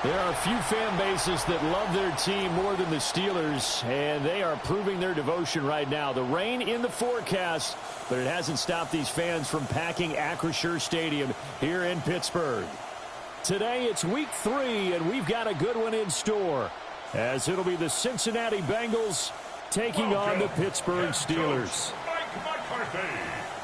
There are a few fan bases that love their team more than the Steelers, and they are proving their devotion right now. The rain in the forecast, but it hasn't stopped these fans from packing Acrisure Stadium here in Pittsburgh. Today it's week 3, and we've got a good one in store, as it'll be the Cincinnati Bengals taking on the Pittsburgh Steelers. Mike McCarthy,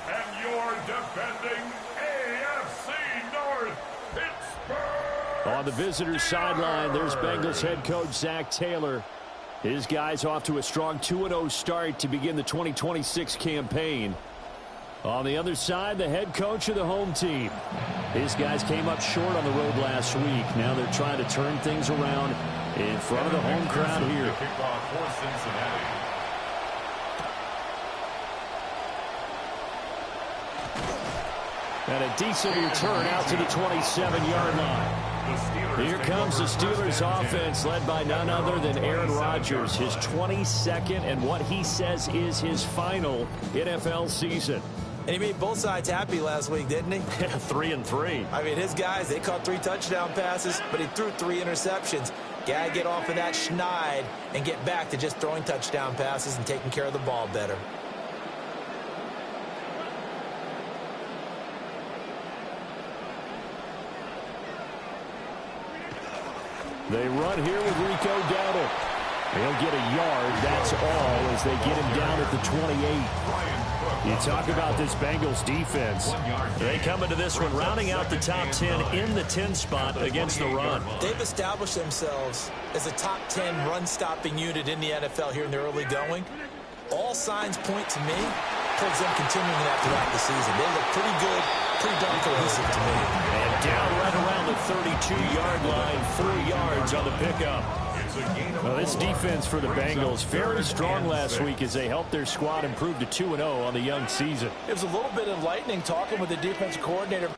and your defending AFC North Pittsburgh. On the visitors' sideline, there's Bengals head coach Zach Taylor. His guys off to a strong 2-0 start to begin the 2026 campaign. On the other side, the head coach of the home team. His guys came up short on the road last week. Now they're trying to turn things around in front of the home crowd here. Kickoff for Cincinnati. And a decent return out to the 27-yard line. Here comes the Steelers offense led by none other than Aaron Rodgers, his 22nd and what he says is his final NFL season. And he made both sides happy last week, didn't he? 3-3. I mean, his guys, they caught 3 touchdown passes, but he threw 3 interceptions. Got to get off of that schneid and get back to just throwing touchdown passes and taking care of the ball better. They run here with Rico Dowdle. He'll get a yard, that's all, as they get him down at the 28. You talk about this Bengals defense. They come into this one rounding out the top 10 in the 10 spot against the run. They've established themselves as a top 10 run-stopping unit in the NFL here in the early going. All signs point to me towards them continuing that throughout the season. They look pretty good, pretty darn cohesive to me. And down right around the 32-yard line, 3 yards on the pickup. Well, this defense for the Bengals, very strong last week as they helped their squad improve to 2-0 on the young season. It was a little bit enlightening talking with the defensive coordinator.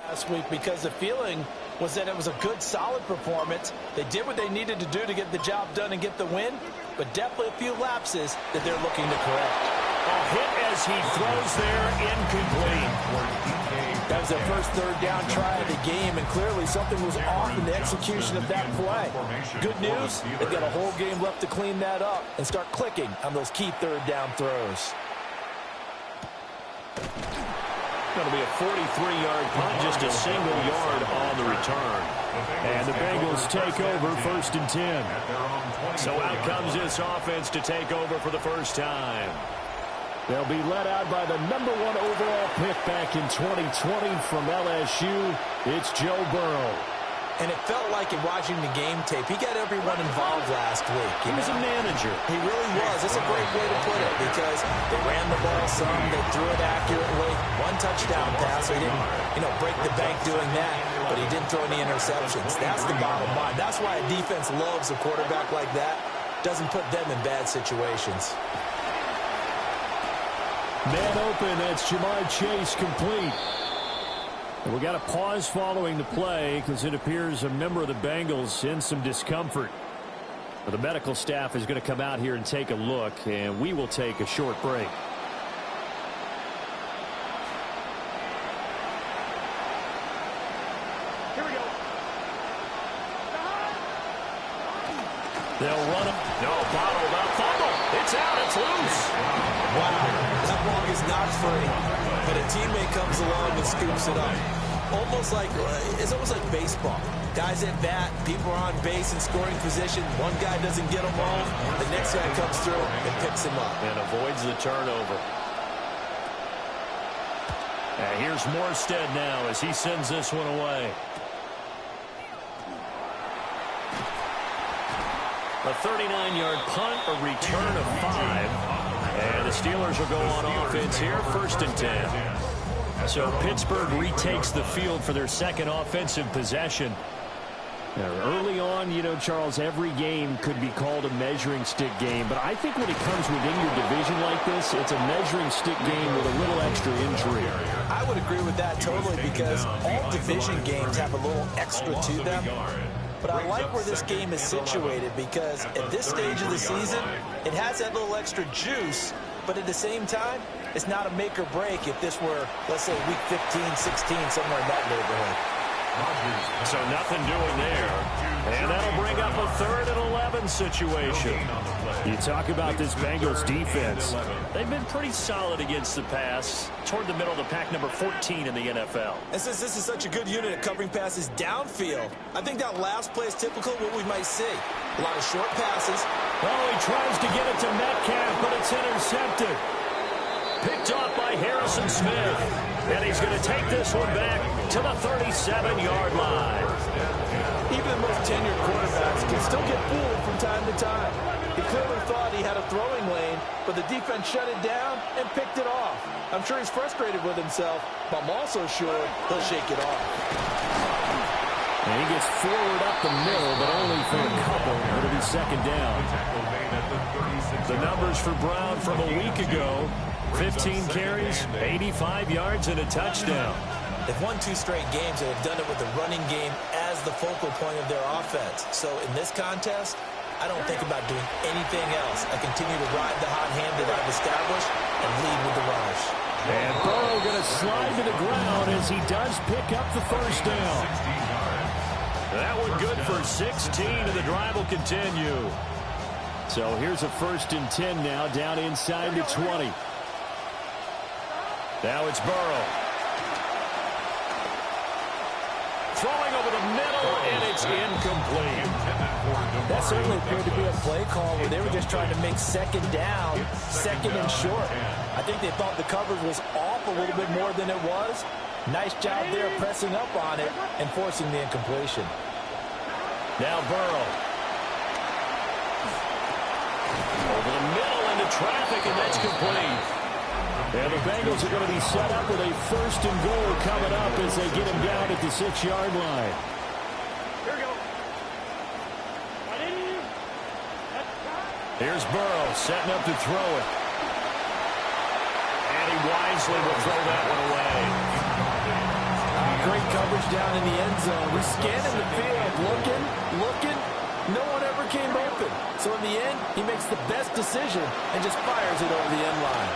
Last week, because the feeling was that it was a good, solid performance. They did what they needed to do to get the job done and get the win, but definitely a few lapses that they're looking to correct. A hit as he throws there, incomplete. That was their first third down try of the game, and clearly something was off in the execution of that play. Good news, they've got a whole game left to clean that up and start clicking on those key third down throws. Going to be a 43-yard punt, just a single yard on the return. And the Bengals take over 1st and 10. So out comes this offense to take over for the first time. They'll be led out by the #1 overall pick back in 2020 from LSU. It's Joe Burrow. And it felt like in watching the game tape, he got everyone involved last week. He was a manager. He really was. That's a great way to put it because they ran the ball some, they threw it accurately. One touchdown pass, so he didn't, break the bank doing that, but he didn't throw any interceptions. That's the bottom line. That's why a defense loves a quarterback like that. Doesn't put them in bad situations. Man open, that's Jamar Chase complete. We got a pause following the play because it appears a member of the Bengals in some discomfort. The medical staff is going to come out here and take a look, and we will take a short break. Here we go. They'll run him. No, bottled up. Fumble. It's out. It's loose. Wow. That ball is not free, but a teammate comes along and scoops it up. It's almost like baseball. Guys at bat, people are on base in scoring position. One guy doesn't get them all. The next guy comes through and picks him up. And avoids the turnover. And here's Morstead now as he sends this one away. A 39-yard punt, a return of 5. And the Steelers will go on offense here, 1st and 10. So Pittsburgh retakes the field for their second offensive possession. Now, early on, Charles, every game could be called a measuring stick game. But I think when it comes within your division like this, it's a measuring stick game with a little extra intrigue. I would agree with that totally because all division games have a little extra to them. But I like where this game is situated because at this stage of the season, it has that little extra juice. But at the same time, it's not a make or break if this were, let's say, week 15, 16, somewhere in that neighborhood. So nothing doing there. And that'll bring up a 3rd and 11 situation. You talk about this Bengals defense. They've been pretty solid against the pass toward the middle of the pack, number 14 in the NFL. And since this is such a good unit at covering passes downfield, I think that last play is typical of what we might see. A lot of short passes. Oh, he tries to get it to Metcalf, but it's intercepted. Picked off by Harrison Smith. And he's going to take this one back to the 37-yard line. Even the most tenured quarterbacks can still get fooled from time to time. He clearly thought he had a throwing lane, but the defense shut it down and picked it off. I'm sure he's frustrated with himself, but I'm also sure he'll shake it off. And he gets forward up the middle, but only for a couple. It'll be 2nd down. The numbers for Brown from a week ago: 15 carries, 85 yards, and a touchdown. They've won 2 straight games, and they've done it with the running game as the focal point of their offense. So in this contest, I don't think about doing anything else. I continue to ride the hot hand that I've established and lead with the runners. And Burrow going to slide to the ground as he does pick up the 1st down. That one good for 16, and the drive will continue. So here's a 1st and 10 now, down inside the 20. Now it's Burrow. Throwing over the middle, and it's incomplete. That certainly appeared to be a play call where they were just trying to make 2nd down, 2nd and short. I think they thought the coverage was off a little bit more than it was. Nice job there pressing up on it and forcing the incompletion. Now Burrow. Over the middle into traffic, and that's complete. And the Bengals are going to be set up with a 1st and goal coming up as they get him down at the 6-yard line. Here we go. Here's Burrow setting up to throw it. And he wisely will throw that one away. Great coverage down in the end zone. He's scanning the field, looking. No one ever came open. So in the end, he makes the best decision and just fires it over the end line.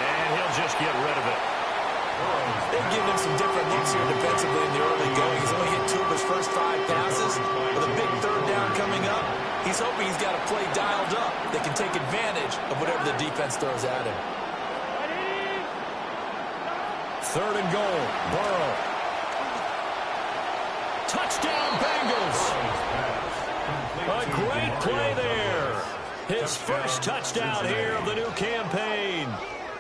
And he'll just get rid of it. They've given him some different looks here defensively in the early going. He's only hit 2 of his first 5 passes. With a big 3rd down coming up, he's hoping he's got a play dialed up that can take advantage of whatever the defense throws at him. 3rd and goal. Burrow. Touchdown, Bengals. A great play there. His first touchdown here of the new campaign.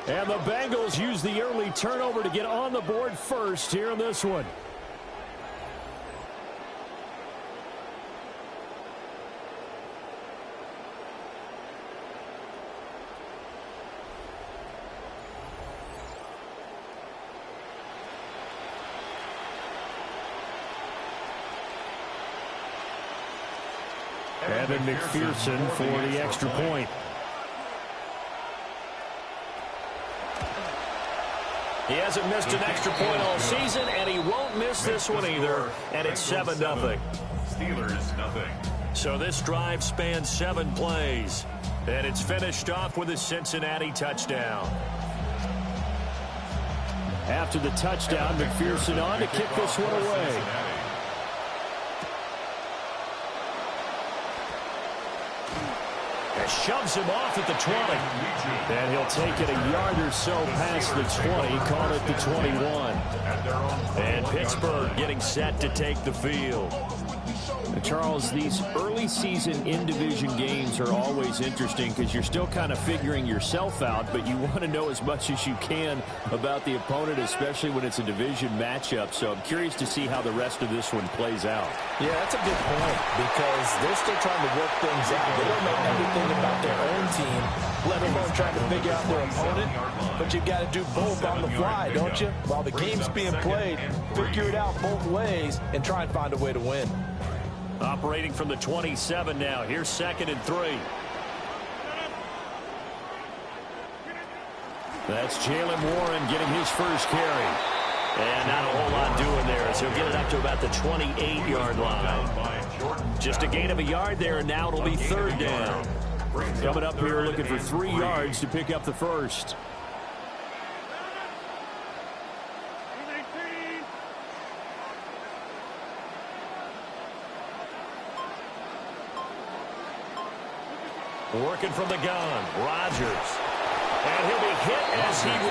And the Bengals use the early turnover to get on the board first here in this one. Evan McPherson for the extra point. He hasn't missed an extra point all season, and he won't miss this one either. And it's 7-0. Steelers, nothing. So this drive spans 7 plays. And it's finished off with a Cincinnati touchdown. After the touchdown, McPherson on to kick this one away. Shoves him off at the 20. And he'll take it a yard or so past the 20, call it the 21. And Pittsburgh getting set to take the field. Charles, these early season in-division games are always interesting because you're still kind of figuring yourself out, but you want to know as much as you can about the opponent, especially when it's a division matchup. So I'm curious to see how the rest of this one plays out. Yeah, that's a good point because they're still trying to work things out. They don't know everything about their own team, let alone trying to figure out their opponent. But you've got to do both on the fly, don't you? While the game's being played, figure it out both ways and try and find a way to win. Operating from the 27 now. Here's 2nd and 3. That's Jalen Warren getting his first carry. And not a whole lot doing there as he'll get it up to about the 28-yard line. Just a gain of a yard there, and now it'll be 3rd down. Coming up here looking for 3 yards to pick up the first. Working from the gun, Rodgers. And he'll be hit as he...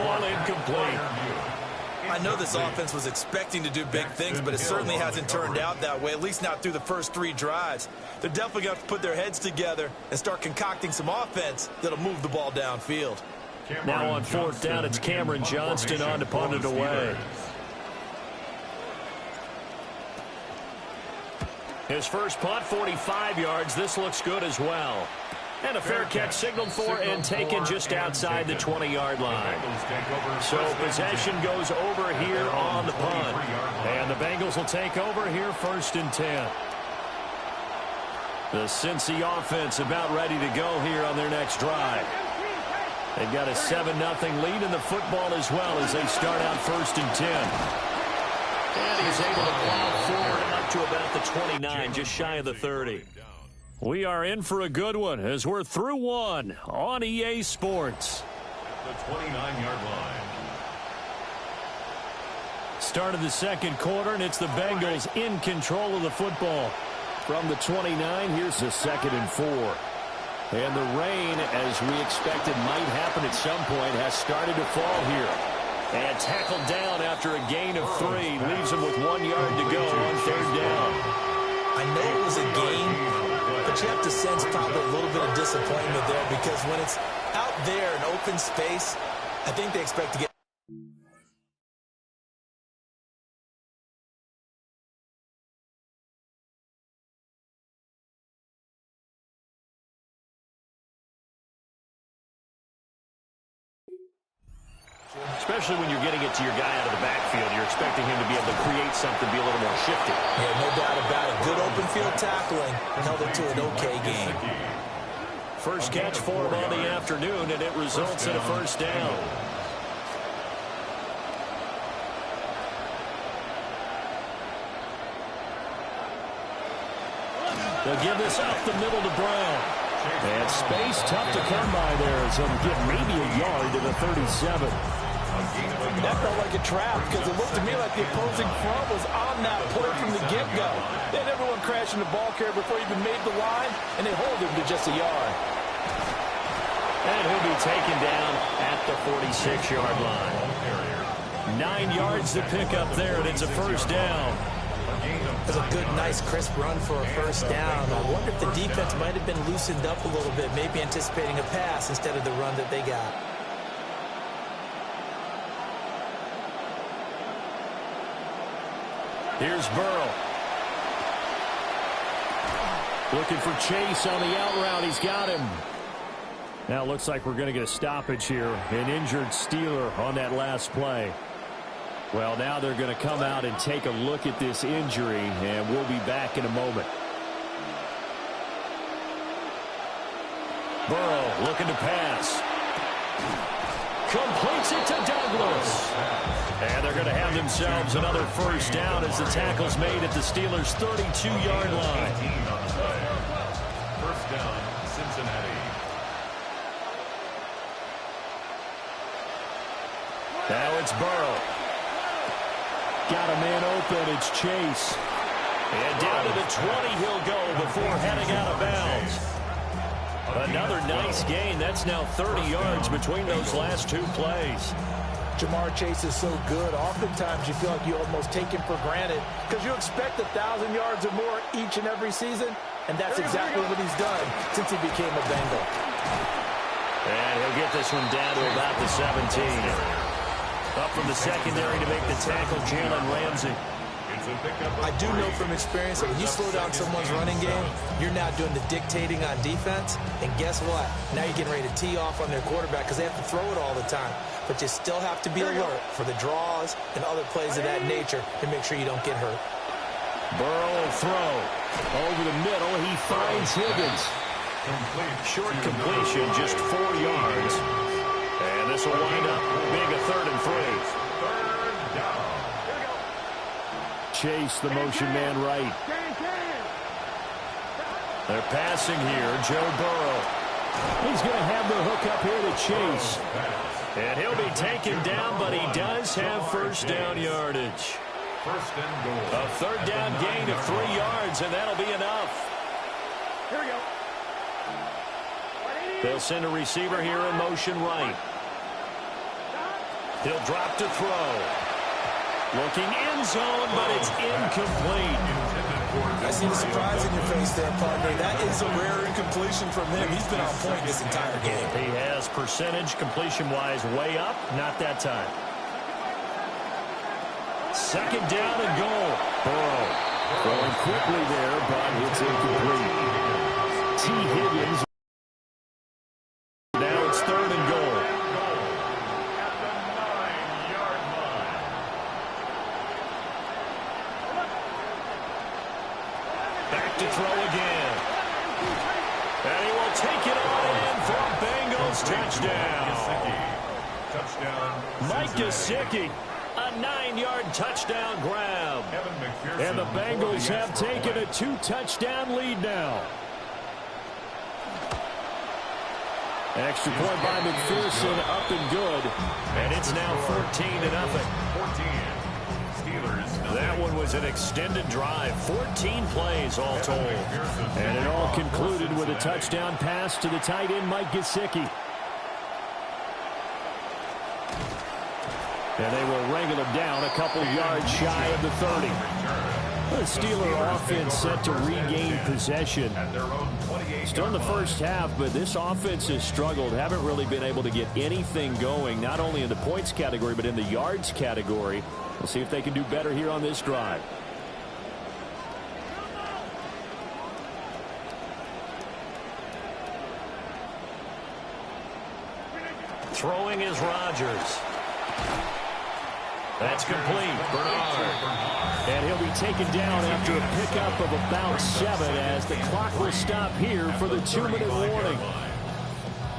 fall incomplete. I know this offense was expecting to do big things, but it certainly hasn't turned out that way, at least not through the first 3 drives. They're definitely going to have to put their heads together and start concocting some offense that'll move the ball downfield. Now on 4th down, it's Cameron Johnston on to punt it away. His first punt, 45 yards. This looks good as well. And a fair catch signaled for and taken just outside the 20-yard line. So possession goes over here on the punt. And the Bengals will take over here 1st and 10. The Cincy offense about ready to go here on their next drive. They've got a 7-0 lead in the football as well as they start out 1st and 10. And he's able to plow forward up to about the 29, just shy of the 30. We are in for a good one as we're through one on EA Sports. The 29-yard line. Start of the 2nd quarter, and it's the Bengals in control of the football. From the 29, here's the 2nd and 4. And the rain, as we expected might happen at some point, has started to fall here. And tackled down after a gain of 3. Leaves him with 1 yard to go on 3rd down. I know it was a gain, but you have to sense probably a little bit of disappointment there because when it's out there in open space, I think they expect to get. Especially when you're getting it to your guy out of the backfield, you're expecting him to be able to create something, be a little more shifty. Yeah, no doubt about it. Good open field tackling held it to an okay game. First catch for him on the afternoon, and it results in a 1st down. They'll give this up the middle to Brown. And space tough to come by there as he'll get maybe a yard to the 37. That felt like a trap because it looked to me like the opposing front was on that play from the get-go. They had everyone crashing the ball carrier before he even made the line, and they hold him to just a yard. And he'll be taken down at the 46-yard line. 9 yards to pick up there, and it's a 1st down. It was a good, nice, crisp run for a 1st down. I wonder if the defense might have been loosened up a little bit, maybe anticipating a pass instead of the run that they got. Here's Burrow. Looking for Chase on the out route. He's got him. Now it looks like we're going to get a stoppage here. An injured Steeler on that last play. Well, now they're going to come out and take a look at this injury, and we'll be back in a moment. Burrow looking to pass. Completes it to Douglas. And they're going to have themselves another 1st down as the tackle's made at the Steelers' 32-yard line. 1st down, Cincinnati. Now it's Burrow. Got a man open. It's Chase. And down to the 20 he'll go before heading out of bounds. Another nice gain. That's now 30 yards between those last 2 plays. Jamar Chase is so good. Oftentimes you feel like you almost take him for granted because you expect 1,000 yards or more each and every season, and that's exactly what he's done since he became a Bengal. And he'll get this one down to about the 17. Up from the secondary to make the tackle, Jalen Ramsey. I do know from experience that when you slow down someone's running game, you're now doing the dictating on defense. And guess what? Now you're getting ready to tee off on their quarterback because they have to throw it all the time. But you still have to be alert for the draws and other plays of that nature to make sure you don't get hurt. Burrow will throw. Over the middle, he finds Higgins. Short completion, just 4 yards. And this will wind up being a 3rd and 3. Chase, the motion man right. They're passing here. Joe Burrow. He's going to have the hook up here to Chase. And he'll be taken down, but he does have 1st down yardage. 1st and goal. A 3rd down gain of 3 yards, and that'll be enough. Here we go. They'll send a receiver here in motion right. He'll drop to throw. Looking end zone, but it's incomplete. I see the surprise in your face there, partner. That is a rare incompletion from him. He's been on point this entire game. He has percentage completion-wise way up. Not that time. Second down and goal. Burrow going quickly there, but it's incomplete. T. Higgins. Now it's third and goal. Back to throw again. And he will take it on in for a Bengals touchdown. Mike Gesicki. A 9-yard touchdown grab. And the Bengals have taken a 2-touchdown lead now. Extra point by McPherson, up and good. And it's now 14-0. That one was an extended drive. 14 plays all told. And it all concluded with a touchdown pass to the tight end, Mike Gesicki. And they will wrangle him down a couple yards shy of the 30. The Steeler offense set to regain possession. Still in the first half, but this offense has struggled. Haven't really been able to get anything going, not only in the points category, but in the yards category. We'll see if they can do better here on this drive. Throwing is Rodgers. That's complete. Bernard. And he'll be taken down after a pickup of about 7 as the clock will stop here for the 2-minute warning.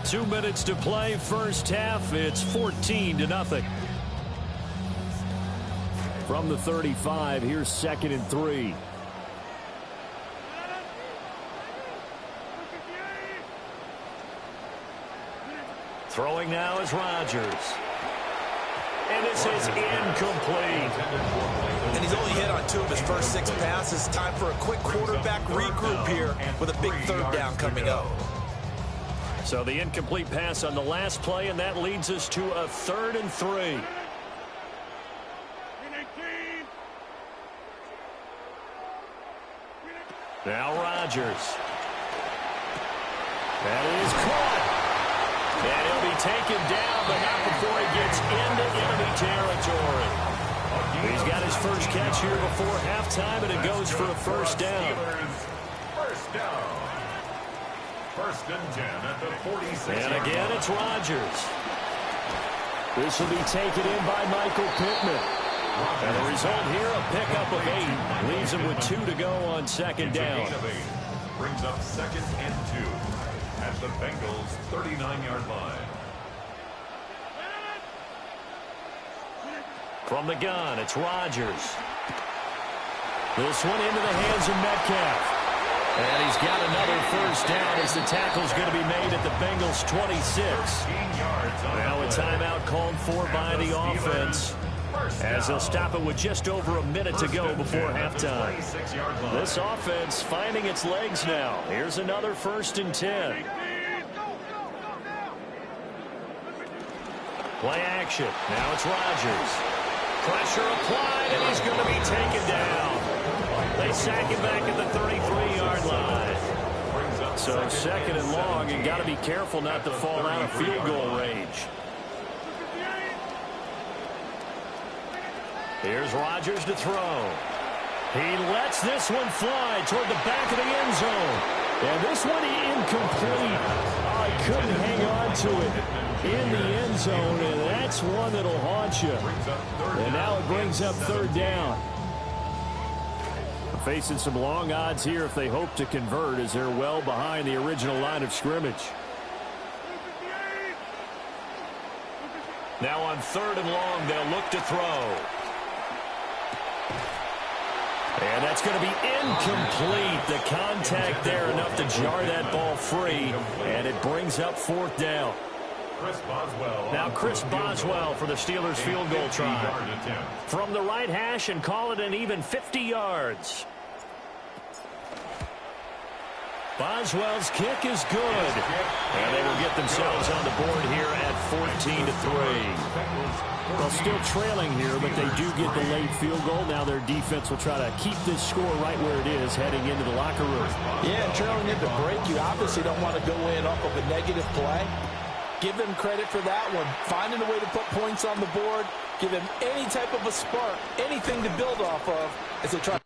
2 minutes to play, first half. It's 14-0. From the 35, here's 2nd and 3. Throwing now is Rodgers. And this is incomplete. And he's only hit on 2 of his first 6 passes. Time for a quick quarterback regroup here with a big third down coming up. So the incomplete pass on the last play, and that leads us to a 3rd and 3. Now Rodgers. That is caught. And he'll be taken down, but not before he gets into enemy territory. He's got his first catch here before halftime, and it goes for a first down. First and 10 at the 46. And again, it's Rodgers. This will be taken in by Michael Pittman. And the result here, a pickup of 8. Leaves him with 2 to go on second down. Brings up 2nd and 2 at the Bengals' 39-yard line. From the gun, it's Rodgers. This one into the hands of Metcalf. And he's got another first down as the tackle's going to be made at the Bengals' 26. Now a timeout called for by the offense, as they'll stop it with just over a minute to go before halftime. This offense finding its legs now. Here's another 1st and 10. Play action. Now it's Rodgers. Pressure applied, and he's going to be taken down. They sack him back at the 33-yard line. So 2nd and long, and got to be careful not to fall out of field goal range. Here's Rodgers to throw. He lets this one fly toward the back of the end zone. And this one incomplete. Oh, he couldn't hang on to it in the end zone, and that's one that'll haunt you. And now it brings up 3rd down. Facing some long odds here if they hope to convert, as they're well behind the original line of scrimmage. Now on 3rd and long, they'll look to throw. And that's going to be incomplete. The contact there enough to jar that ball free, and it brings up 4th down. Now Chris Boswell for the Steelers field goal try. From the right hash, and call it an even 50 yards. Boswell's kick is good. And they will get themselves on the board here at 14-3. Well, still trailing here, but they do get the late field goal. Now their defense will try to keep this score right where it is heading into the locker room. Yeah, and trailing into break, you obviously don't want to go in off of a negative play. Give them credit for that one. Finding a way to put points on the board. Give them any type of a spark, anything to build off of as they try.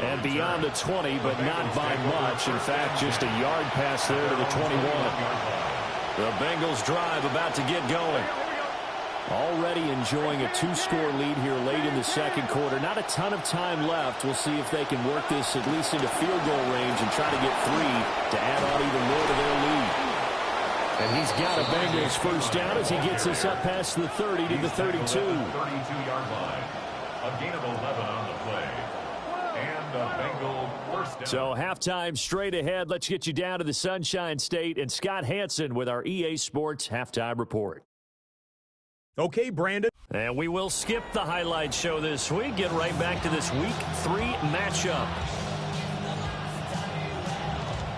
And beyond the 20, but not by much. In fact, just a yard pass there to the 21. The Bengals drive about to get going. Already enjoying a two-score lead here late in the second quarter. Not a ton of time left. We'll see if they can work this at least into field goal range and try to get 3 to add on even more to their lead. And he's got a Bengals first down as he gets us up past the 30 to the 32. 32-yard line. A gain of 11 on the play. And a Bengal first down. So halftime straight ahead. Let's get you down to the Sunshine State and Scott Hansen with our EA Sports halftime report. Okay, Brandon. And we will skip the highlight show this week. Get right back to this Week 3 matchup.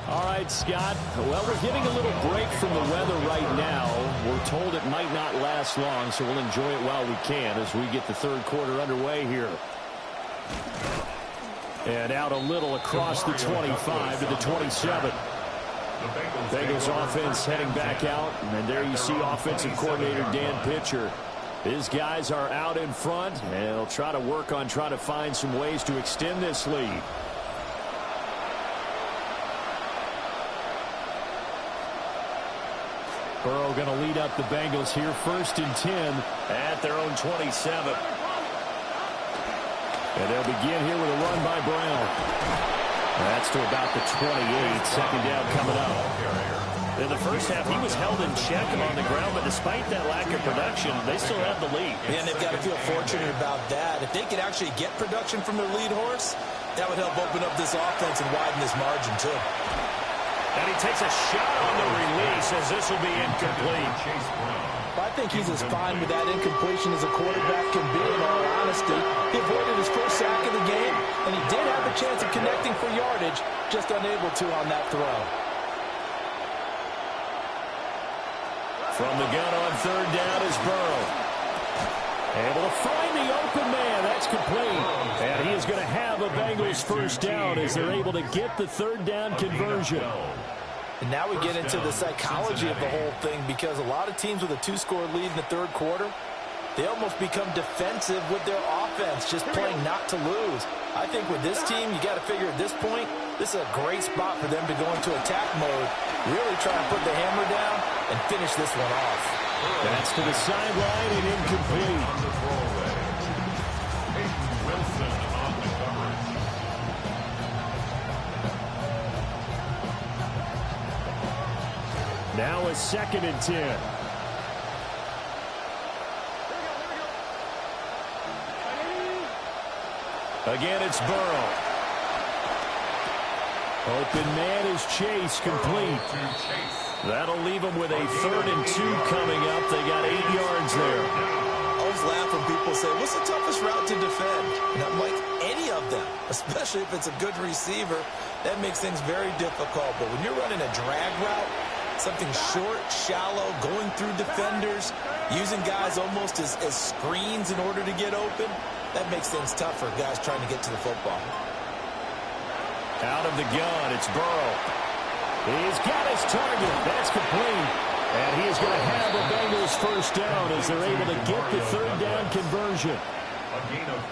All right, Scott. Well, we're getting a little break from the weather right now. We're told it might not last long, so we'll enjoy it while we can as we get the third quarter underway here. And out a little across the 25 to the 27. Bengals offense heading back out. And there you see offensive coordinator Dan Pitcher. His guys are out in front, and they'll try to work on trying to find some ways to extend this lead. Burrow going to lead up the Bengals here, 1st and 10 at their own 27. And they'll begin here with a run by Brown. That's to about the 28. Second down coming up. In the first half, he was held in check on the ground, but despite that lack of production, they still have the lead. And they've got to feel fortunate about that. If they could actually get production from their lead horse, that would help open up this offense and widen this margin, too. And he takes a shot on the release as this will be incomplete. I think he's as fine with that incompletion as a quarterback can be, in all honesty. He avoided his first sack of the game, and he did have a chance of connecting for yardage, just unable to on that throw. From the gun on third down is Burrow. Able to find the open man. That's complete. And he is going to have a Bengals first down as they're able to get the third down conversion. And now we get into the psychology of the whole thing, because a lot of teams with a two-score lead in the third quarter, they almost become defensive with their offense, just playing not to lose. I think with this team, you got to figure at this point, this is a great spot for them to go into attack mode, really try and put the hammer down and finish this one off. That's to the sideline and incomplete. Now a 2nd and 10. Again, it's Burrow. Open man is Chase, complete. That'll leave them with a 3rd and 2 coming up. They got 8 yards there. I always laugh when people say, what's the toughest route to defend? And I'm like, any of them, especially if it's a good receiver. That makes things very difficult. But when you're running a drag route, something short, shallow, going through defenders, using guys almost as screens in order to get open, that makes things tough for guys trying to get to the football. Out of the gun, it's Burrow. He's got his target. That's complete. And he is going to have a Bengals first down as they're able to get the third down conversion.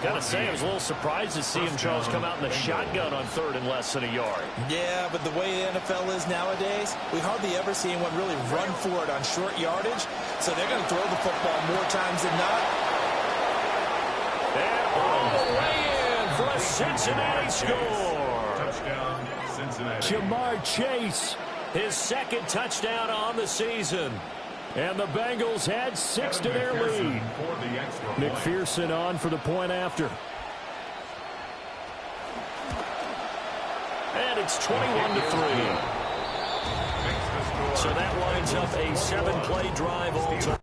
Gotta say, I was a little surprised to see him, Charles, come out in the shotgun on third and less than a yard. Yeah, but the way the NFL is nowadays, we hardly ever see anyone really run for it on short yardage. So they're going to throw the football more times than not. And all the way in for a Cincinnati score. Touchdown, Cincinnati. Jamar Chase, his second touchdown on the season. And the Bengals add 6 to their lead. McPherson on for the point after. And it's 21-3. So that winds up a 7-play drive all time.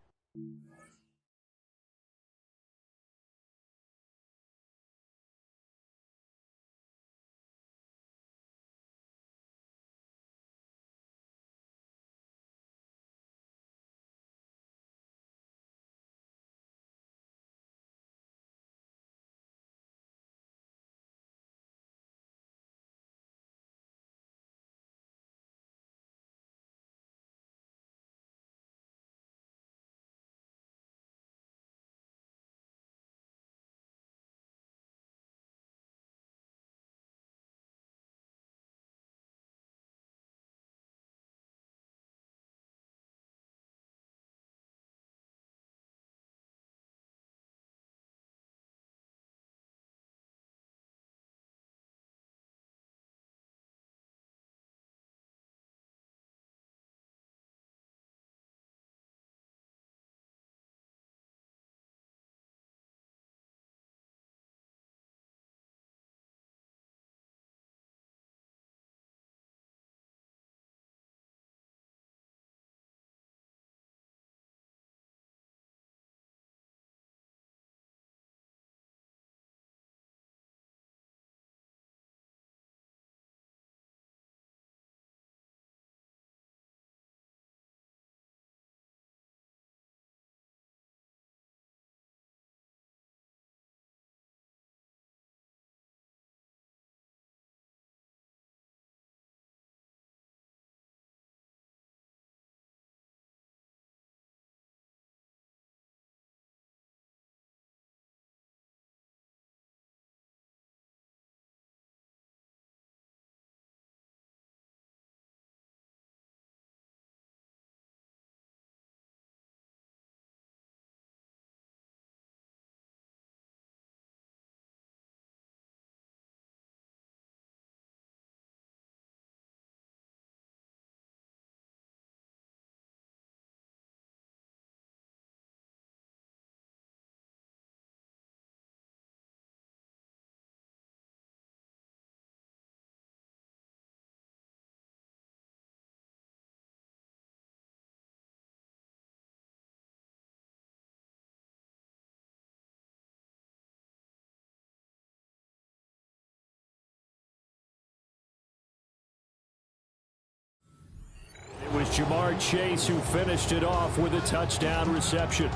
It was Jamar Chase who finished it off with a touchdown reception.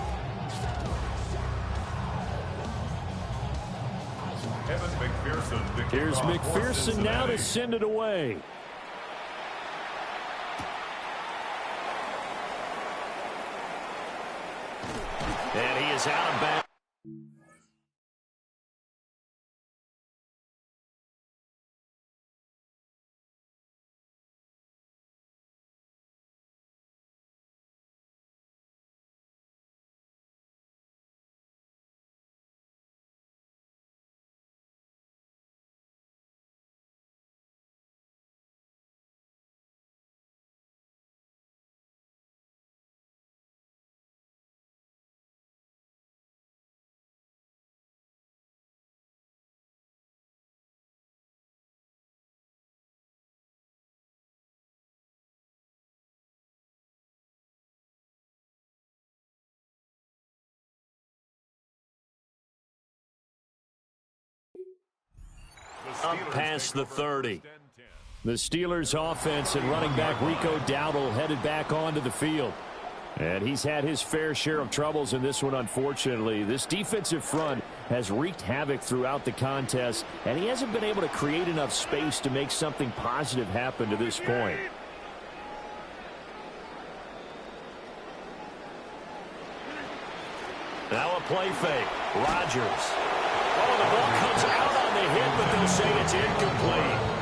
Here's McPherson now to send it away. And he is out of bounds. Up past the 30. The Steelers offense and running back Rico Dowdle headed back onto the field. And he's had his fair share of troubles in this one, unfortunately. This defensive front has wreaked havoc throughout the contest, and he hasn't been able to create enough space to make something positive happen to this point. play fake. Rodgers. Oh, the ball comes out on the hit, but they'll say it's incomplete.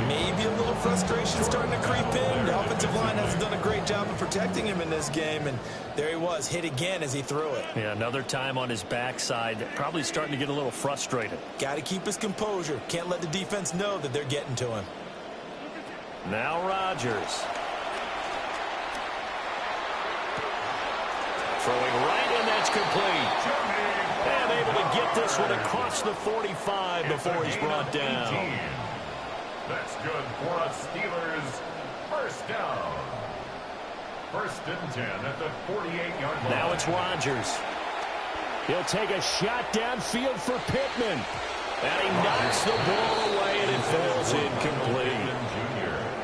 Maybe a little frustration starting to creep in. The offensive line hasn't done a great job of protecting him in this game, and there he was, hit again as he threw it. Yeah, another time on his backside, probably starting to get a little frustrated. Got to keep his composure. Can't let the defense know that they're getting to him. Now Rodgers. Throwing right, and that's complete. And able to get this one across the 45 before he's brought down. That's good for a Steelers first down. First and 10 at the 48-yard line. Now it's Rodgers. He'll take a shot downfield for Pittman. And he knocks the ball away, and it falls incomplete.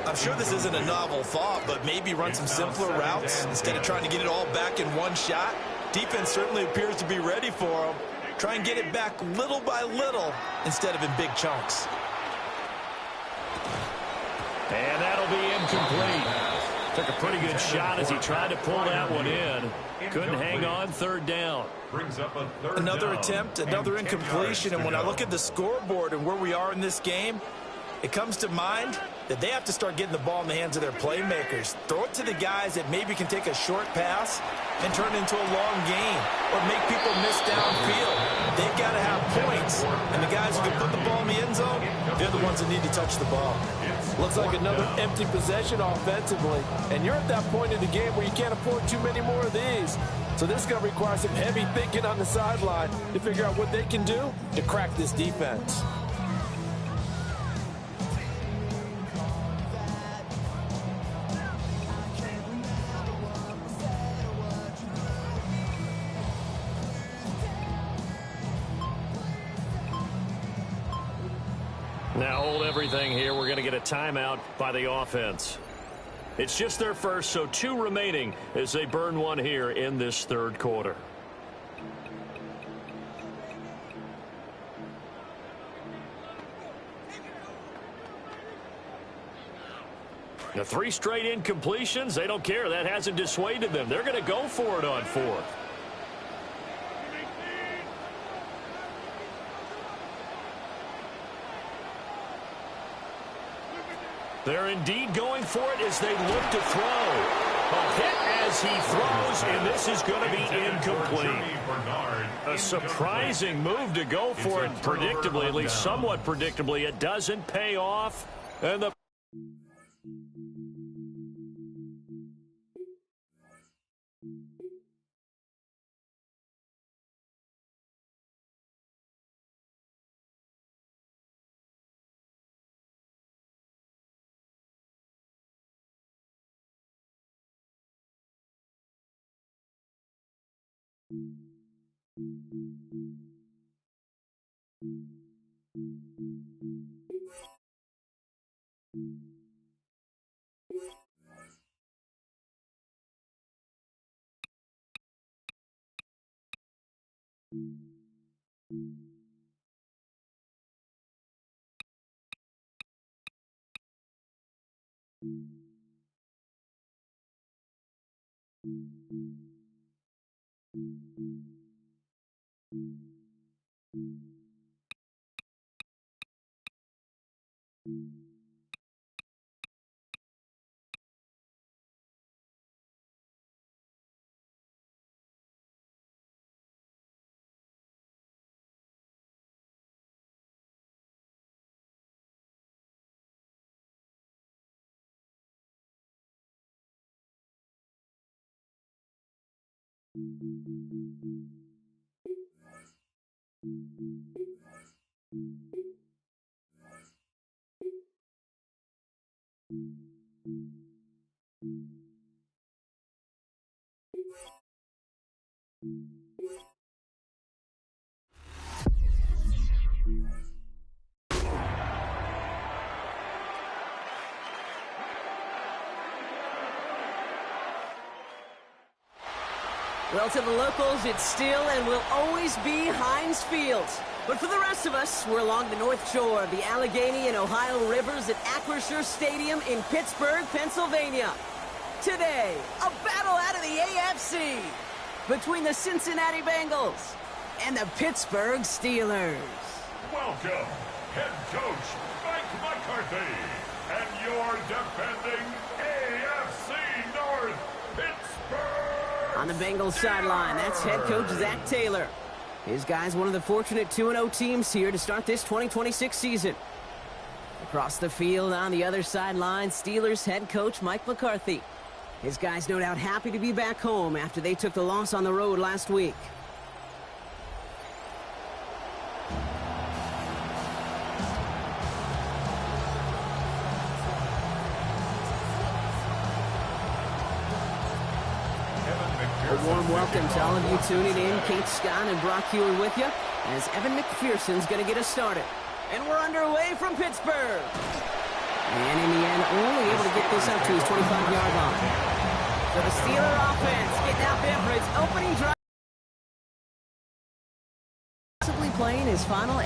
I'm sure this isn't a novel thought, but maybe run some simpler routes instead of trying to get it all back in one shot. Defense certainly appears to be ready for him. Try and get it back little by little instead of in big chunks. And that'll be incomplete. Took a pretty good shot as he tried to pull that one in. Couldn't hang on, third down. Brings up a third Another down. attempt, another incompletion, and when I look at the scoreboard and where we are in this game, it comes to mind that they have to start getting the ball in the hands of their playmakers. Throw it to the guys that maybe can take a short pass and turn it into a long gain or make people miss downfield. They've got to have points, and the guys who can put the ball in the end zone, they're the ones that need to touch the ball. Looks like another empty possession offensively, and you're at that point in the game where you can't afford too many more of these. So this is going to require some heavy thinking on the sideline to figure out what they can do to crack this defense. Now hold everything here. We're going to get a timeout by the offense. It's just their first, so 2 remaining as they burn one here in this third quarter. The 3 straight incompletions, they don't care. That hasn't dissuaded them. They're going to go for it on 4th. They're indeed going for it as they look to throw. A hit as he throws, and this is going to be incomplete. A surprising move to go for it predictably, at least somewhat predictably. It doesn't pay off, and the Well, to the locals, it's still and will always be Heinz Field. But for the rest of us, we're along the north shore of the Allegheny and Ohio Rivers at Acrisure Stadium in Pittsburgh, Pennsylvania. Today, a battle out of the AFC. between the Cincinnati Bengals and the Pittsburgh Steelers. Welcome, head coach Mike McCarthy, and your defending AFC North Pittsburgh On the Bengals sideline, that's head coach Zach Taylor. His guys one of the fortunate 2-0 teams here to start this 2026 season. Across the field on the other sideline, Steelers head coach Mike McCarthy. His guys no doubt happy to be back home after they took the loss on the road last week. A warm welcome to all of you tuning in. Kate Scott and Brock Hewitt with you as Evan McPherson's going to get us started. And we're underway from Pittsburgh. And in the end, only able to get this up to his 25-yard line. So the Steeler offense getting out there for its opening drive. Possibly playing his final